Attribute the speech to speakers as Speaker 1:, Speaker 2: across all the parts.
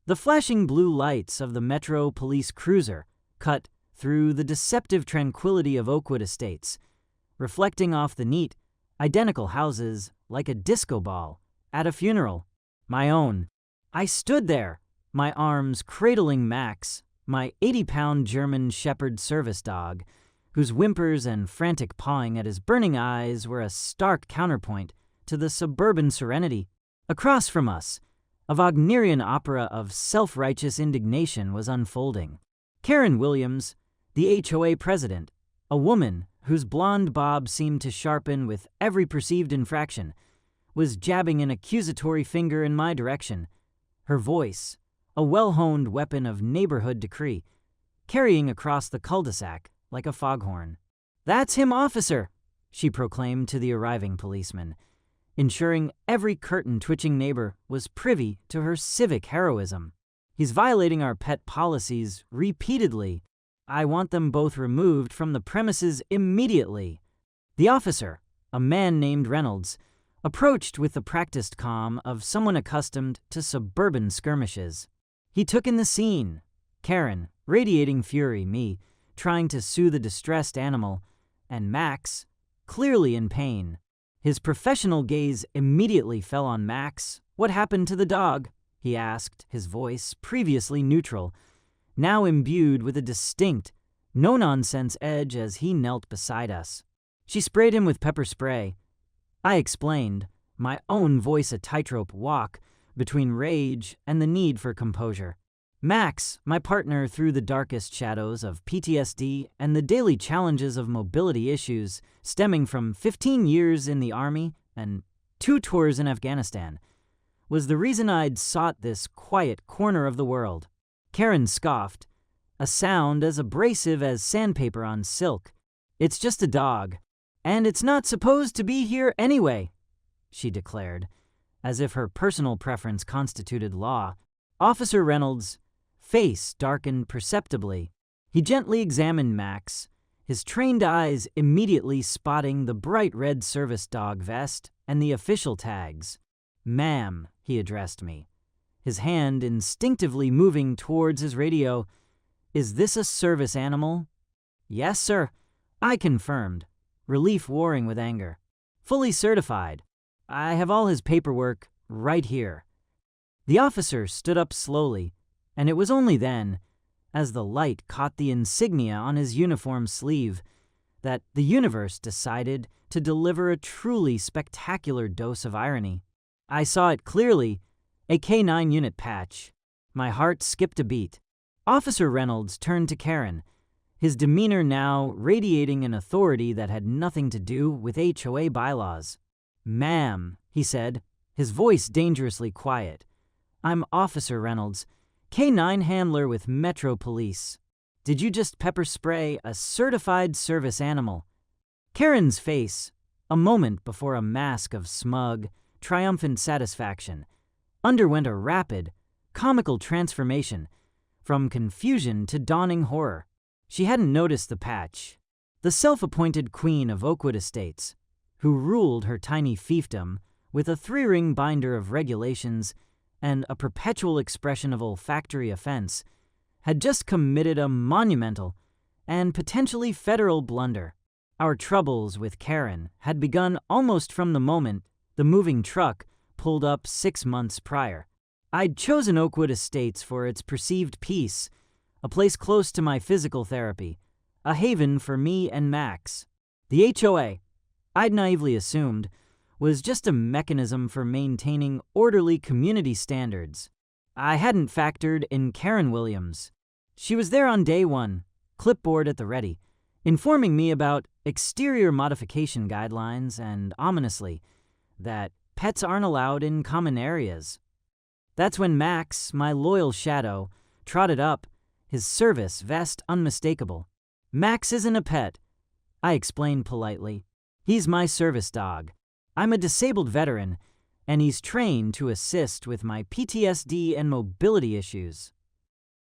Speaker 1: The flashing blue lights of the Metro police cruiser cut through the deceptive tranquility of Oakwood Estates, reflecting off the neat, identical houses like a disco ball at a funeral. My own. I stood there, my arms cradling Max, my 80-pound German Shepherd service dog, whose whimpers and frantic pawing at his burning eyes were a stark counterpoint to the suburban serenity. Across from us, a Wagnerian opera of self-righteous indignation was unfolding. Karen Williams, the HOA president, a woman whose blonde bob seemed to sharpen with every perceived infraction, was jabbing an accusatory finger in my direction, her voice, a well-honed weapon of neighborhood decree, carrying across the cul-de-sac like a foghorn. "That's him, officer," she proclaimed to the arriving policeman, ensuring every curtain-twitching neighbor was privy to her civic heroism. "He's violating our pet policies repeatedly. I want them both removed from the premises immediately." The officer, a man named Reynolds, approached with the practiced calm of someone accustomed to suburban skirmishes. He took in the scene, Karen, radiating fury, me, trying to soothe a distressed animal, and Max, clearly in pain. His professional gaze immediately fell on Max. "What happened to the dog?" he asked, his voice, previously neutral, now imbued with a distinct, no-nonsense edge as he knelt beside us. "She sprayed him with pepper spray," I explained, my own voice a tightrope walk between rage and the need for composure. Max, my partner through the darkest shadows of PTSD and the daily challenges of mobility issues stemming from 15 years in the Army and 2 tours in Afghanistan, was the reason I'd sought this quiet corner of the world. Karen scoffed, a sound as abrasive as sandpaper on silk. "It's just a dog, and it's not supposed to be here anyway," she declared, as if her personal preference constituted law. Officer Reynolds' face darkened perceptibly. He gently examined Max, his trained eyes immediately spotting the bright red service dog vest and the official tags. "Ma'am," he addressed me, his hand instinctively moving towards his radio. "Is this a service animal?" "Yes, sir," I confirmed, relief warring with anger. "Fully certified. I have all his paperwork right here." The officer stood up slowly, and it was only then, as the light caught the insignia on his uniform sleeve, that the universe decided to deliver a truly spectacular dose of irony. I saw it clearly, a K9 unit patch. My heart skipped a beat. Officer Reynolds turned to Karen, his demeanor now radiating an authority that had nothing to do with HOA bylaws. "Ma'am," he said, his voice dangerously quiet, "I'm Officer Reynolds, K9 handler with Metro Police. Did you just pepper spray a certified service animal?" Karen's face, a moment before a mask of smug, triumphant satisfaction, underwent a rapid, comical transformation from confusion to dawning horror. She hadn't noticed the patch. The self-appointed queen of Oakwood Estates, who ruled her tiny fiefdom with a 3-ring binder of regulations and a perpetual expression of olfactory offense, had just committed a monumental and potentially federal blunder. Our troubles with Karen had begun almost from the moment the moving truck pulled up 6 months prior. I'd chosen Oakwood Estates for its perceived peace, a place close to my physical therapy, a haven for me and Max. The HOA, I'd naively assumed, was just a mechanism for maintaining orderly community standards. I hadn't factored in Karen Williams. She was there on day 1, clipboard at the ready, informing me about exterior modification guidelines and, ominously, that pets aren't allowed in common areas. That's when Max, my loyal shadow, trotted up, his service vest unmistakable. "Max isn't a pet," I explained politely. "He's my service dog. I'm a disabled veteran, and he's trained to assist with my PTSD and mobility issues."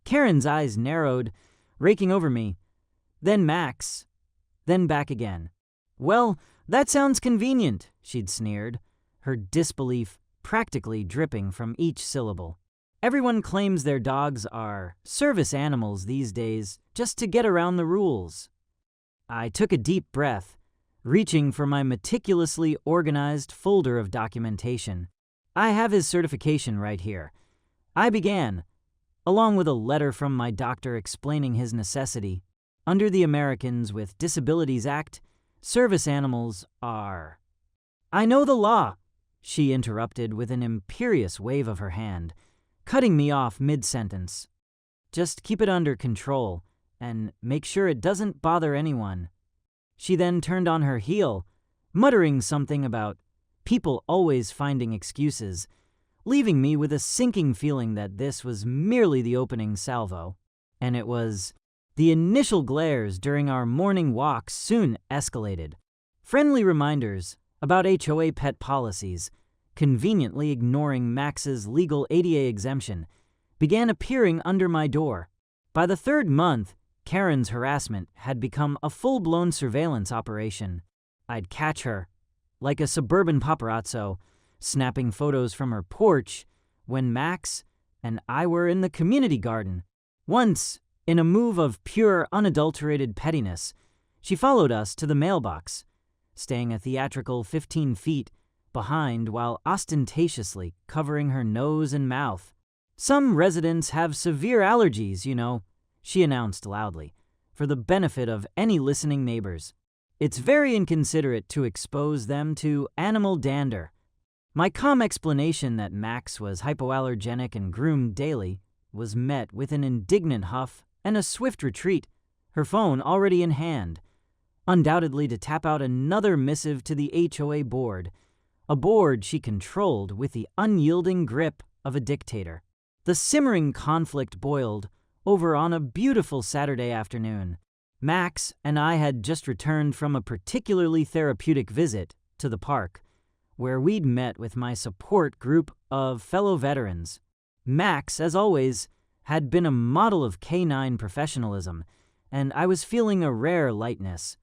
Speaker 1: Karen's eyes narrowed, raking over me. Then Max. Then back again. "Well, that sounds convenient," she'd sneered, her disbelief practically dripping from each syllable. Everyone claims their dogs are service animals these days just to get around the rules. I took a deep breath, reaching for my meticulously organized folder of documentation. I have his certification right here. I began, along with a letter from my doctor explaining his necessity. Under the Americans with Disabilities Act, service animals are... I know the law, she interrupted with an imperious wave of her hand, cutting me off mid-sentence. Just keep it under control, and make sure it doesn't bother anyone. She then turned on her heel, muttering something about people always finding excuses, leaving me with a sinking feeling that this was merely the opening salvo. And it was. The initial glares during our morning walks soon escalated. Friendly reminders about HOA pet policies, conveniently ignoring Max's legal ADA exemption, began appearing under my door. By the third month, Karen's harassment had become a full-blown surveillance operation. I'd catch her, like a suburban paparazzo, snapping photos from her porch when Max and I were in the community garden. Once, in a move of pure, unadulterated pettiness, she followed us to the mailbox, staying a theatrical 15 feet behind while ostentatiously covering her nose and mouth. Some residents have severe allergies, you know, she announced loudly, for the benefit of any listening neighbors. It's very inconsiderate to expose them to animal dander. My calm explanation that Max was hypoallergenic and groomed daily was met with an indignant huff and a swift retreat, her phone already in hand, undoubtedly to tap out another missive to the HOA board, a board she controlled with the unyielding grip of a dictator. The simmering conflict boiled over on a beautiful Saturday afternoon. Max and I had just returned from a particularly therapeutic visit to the park, where we'd met with my support group of fellow veterans. Max, as always, had been a model of canine professionalism, and I was feeling a rare lightness,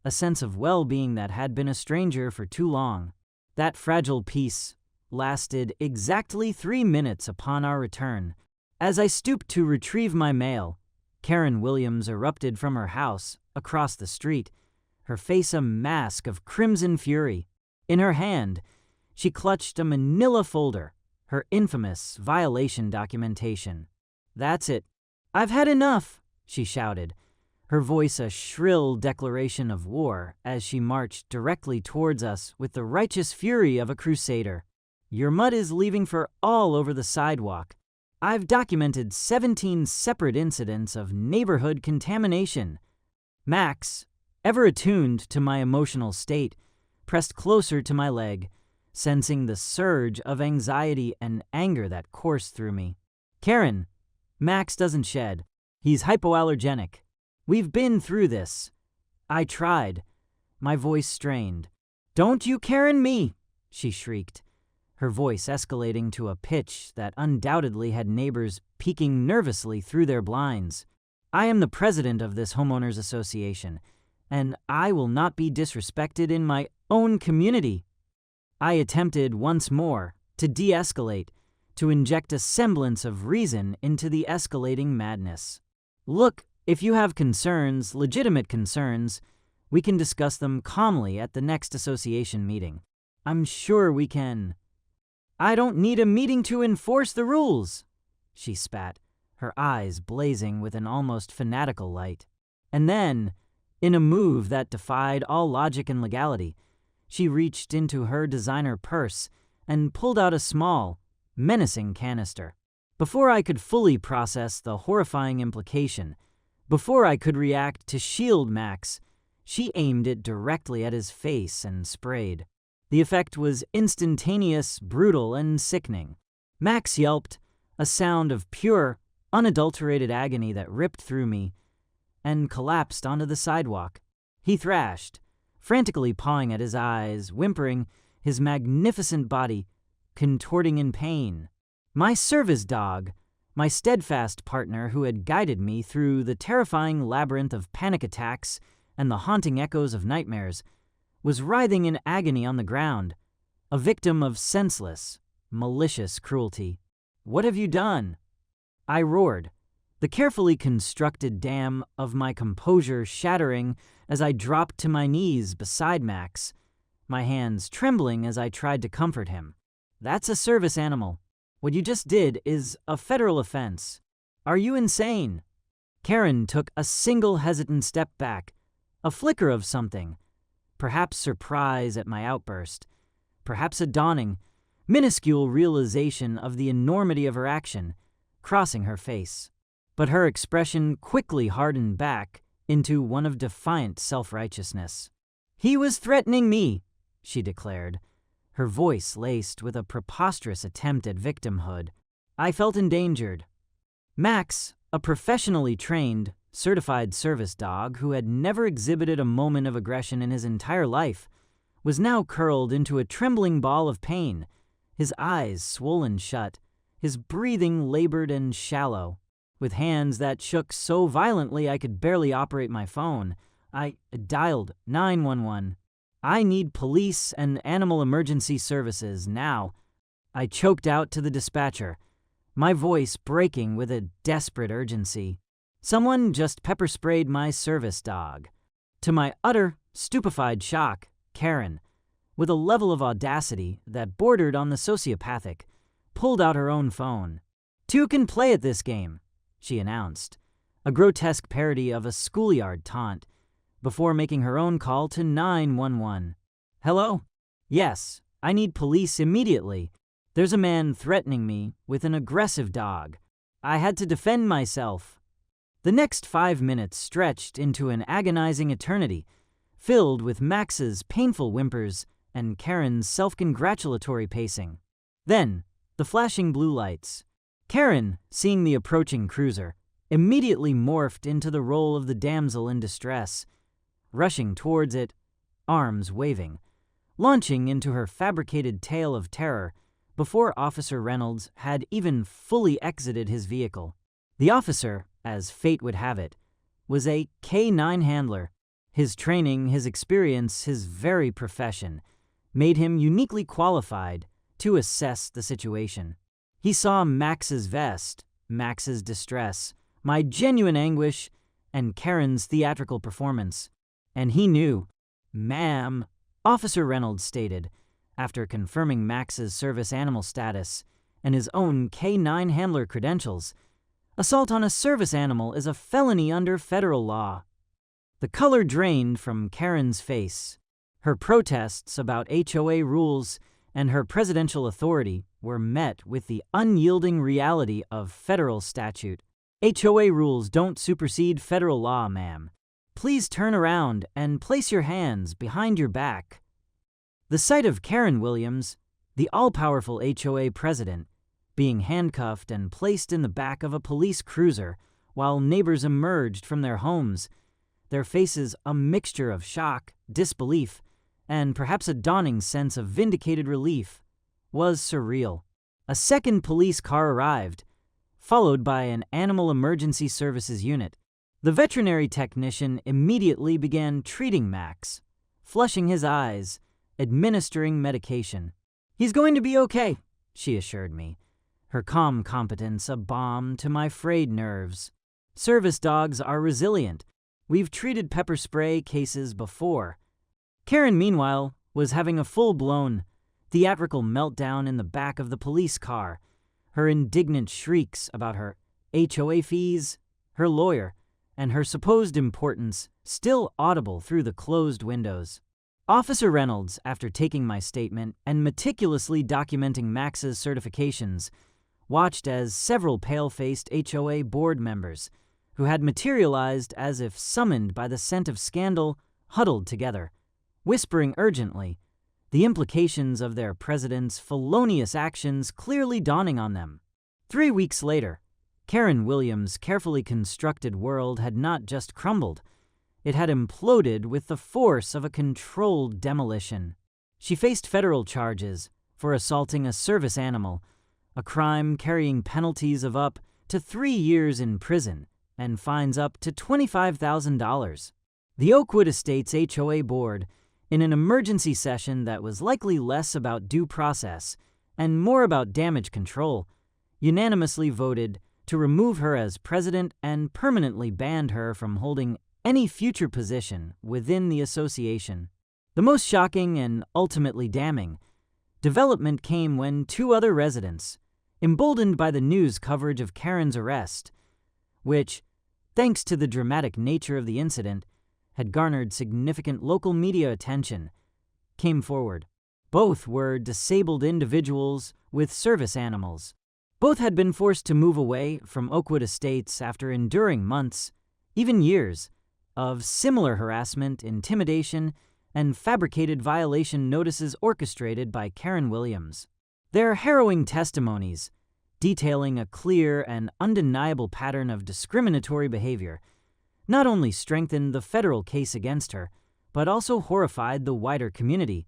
Speaker 1: a sense of well-being that had been a stranger for too long. That fragile peace lasted exactly 3 minutes upon our return. As I stooped to retrieve my mail, Karen Williams erupted from her house across the street, her face a mask of crimson fury. In her hand, she clutched a manila folder, her infamous violation documentation. "That's it. I've had enough," she shouted, her voice a shrill declaration of war as she marched directly towards us with the righteous fury of a crusader. "Your mud is leaving for all over the sidewalk. I've documented 17 separate incidents of neighborhood contamination." Max, ever attuned to my emotional state, pressed closer to my leg, sensing the surge of anxiety and anger that coursed through me. "Karen, Max doesn't shed. He's hypoallergenic. We've been through this." I tried, my voice strained. "Don't you Karen me," she shrieked, her voice escalating to a pitch that undoubtedly had neighbors peeking nervously through their blinds. "I am the president of this homeowners association, and I will not be disrespected in my own community." I attempted once more to de-escalate, to inject a semblance of reason into the escalating madness. "Look, if you have concerns, legitimate concerns, we can discuss them calmly at the next association meeting. I'm sure we can." "I don't need a meeting to enforce the rules," she spat, her eyes blazing with an almost fanatical light. And then, in a move that defied all logic and legality, she reached into her designer purse and pulled out a small, menacing canister. Before I could fully process the horrifying implication, before I could react to shield Max, she aimed it directly at his face and sprayed. The effect was instantaneous, brutal, and sickening. Max yelped, a sound of pure, unadulterated agony that ripped through me, and collapsed onto the sidewalk. He thrashed, frantically pawing at his eyes, whimpering, his magnificent body contorting in pain. My service dog, my steadfast partner who had guided me through the terrifying labyrinth of panic attacks and the haunting echoes of nightmares, was writhing in agony on the ground, a victim of senseless, malicious cruelty. What have you done?" I roared, the carefully constructed dam of my composure shattering as I dropped to my knees beside Max, my hands trembling as I tried to comfort him. "That's a service animal. What you just did is a federal offense. Are you insane?" Karen took a single hesitant step back, a flicker of something, perhaps surprise at my outburst, perhaps a dawning, minuscule realization of the enormity of her action, crossing her face. But her expression quickly hardened back into one of defiant self-righteousness. "He was threatening me," she declared, her voice laced with a preposterous attempt at victimhood. I felt endangered. Max, a professionally trained, certified service dog who had never exhibited a moment of aggression in his entire life, was now curled into a trembling ball of pain, his eyes swollen shut, his breathing labored and shallow. With hands that shook so violently I could barely operate my phone, I dialed 911. "I need police and animal emergency services now," I choked out to the dispatcher, my voice breaking with a desperate urgency. Someone just pepper sprayed my service dog. To my utter, stupefied shock, Karen, with a level of audacity that bordered on the sociopathic, pulled out her own phone. "Two can play at this game," she announced, a grotesque parody of a schoolyard taunt, before making her own call to 911. "Hello? Yes, I need police immediately. There's a man threatening me with an aggressive dog. I had to defend myself." The next 5 minutes stretched into an agonizing eternity, filled with Max's painful whimpers and Karen's self-congratulatory pacing. Then, the flashing blue lights. Karen, seeing the approaching cruiser, immediately morphed into the role of the damsel in distress, rushing towards it, arms waving, launching into her fabricated tale of terror before Officer Reynolds had even fully exited his vehicle. The officer, as fate would have it, was a K9 handler. His training, his experience, his very profession made him uniquely qualified to assess the situation. He saw Max's vest, Max's distress, my genuine anguish, and Karen's theatrical performance. And he knew. "Ma'am," Officer Reynolds stated, after confirming Max's service animal status and his own K9 handler credentials, "assault on a service animal is a felony under federal law." The color drained from Karen's face. Her protests about HOA rules and her presidential authority were met with the unyielding reality of federal statute. "HOA rules don't supersede federal law, ma'am. Please turn around and place your hands behind your back." The sight of Karen Williams, the all-powerful HOA president, being handcuffed and placed in the back of a police cruiser while neighbors emerged from their homes, their faces a mixture of shock, disbelief, and perhaps a dawning sense of vindicated relief, was surreal. A second police car arrived, followed by an animal emergency services unit. The veterinary technician immediately began treating Max, flushing his eyes, administering medication. "He's going to be okay," she assured me, her calm competence a balm to my frayed nerves. "Service dogs are resilient. We've treated pepper spray cases before." Karen, meanwhile, was having a full-blown, theatrical meltdown in the back of the police car, her indignant shrieks about her HOA fees, her lawyer, and her supposed importance still audible through the closed windows. Officer Reynolds, after taking my statement and meticulously documenting Max's certifications, watched as several pale-faced HOA board members, who had materialized as if summoned by the scent of scandal, huddled together, whispering urgently, the implications of their president's felonious actions clearly dawning on them. 3 weeks later, Karen Williams' carefully constructed world had not just crumbled, it had imploded with the force of a controlled demolition. She faced federal charges for assaulting a service animal, a crime carrying penalties of up to 3 years in prison and fines up to $25,000. The Oakwood Estates HOA board, in an emergency session that was likely less about due process and more about damage control, unanimously voted to remove her as president and permanently banned her from holding any future position within the association. The most shocking and ultimately damning development came when two other residents, emboldened by the news coverage of Karen's arrest, which, thanks to the dramatic nature of the incident, had garnered significant local media attention, came forward. Both were disabled individuals with service animals. Both had been forced to move away from Oakwood Estates after enduring months, even years, of similar harassment, intimidation, and fabricated violation notices orchestrated by Karen Williams. Their harrowing testimonies, detailing a clear and undeniable pattern of discriminatory behavior, not only strengthened the federal case against her, but also horrified the wider community,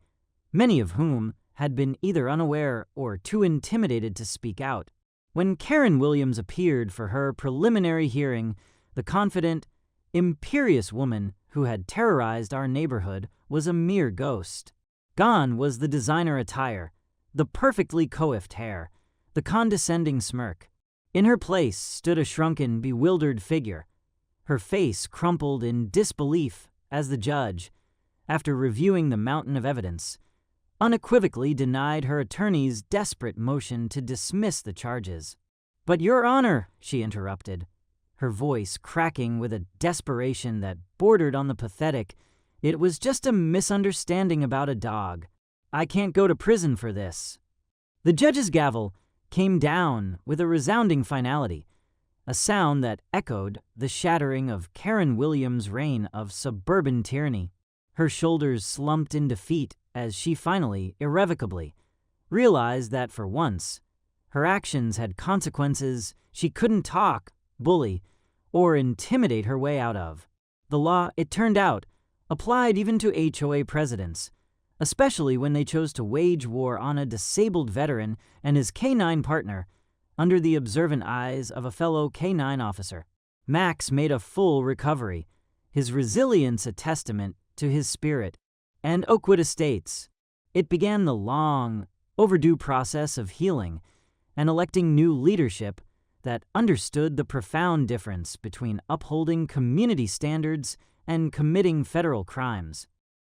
Speaker 1: many of whom had been either unaware or too intimidated to speak out. When Karen Williams appeared for her preliminary hearing, the confident, imperious woman who had terrorized our neighborhood was a mere ghost. Gone was the designer attire, the perfectly coiffed hair, the condescending smirk. In her place stood a shrunken, bewildered figure, her face crumpled in disbelief as the judge, after reviewing the mountain of evidence, unequivocally denied her attorney's desperate motion to dismiss the charges. "But, Your Honor," she interrupted, her voice cracking with a desperation that bordered on the pathetic, "it was just a misunderstanding about a dog. I can't go to prison for this." The judge's gavel came down with a resounding finality, a sound that echoed the shattering of Karen Williams' reign of suburban tyranny. Her shoulders slumped in defeat as she finally, irrevocably, realized that for once, her actions had consequences she couldn't talk, bully, or intimidate her way out of. The law, it turned out, applied even to HOA presidents, especially when they chose to wage war on a disabled veteran and his K-9 partner under the observant eyes of a fellow K-9 officer. Max made a full recovery, his resilience a testament to his spirit. And Oakwood Estates, it began the long, overdue process of healing and electing new leadership that understood the profound difference between upholding community standards and committing federal crimes.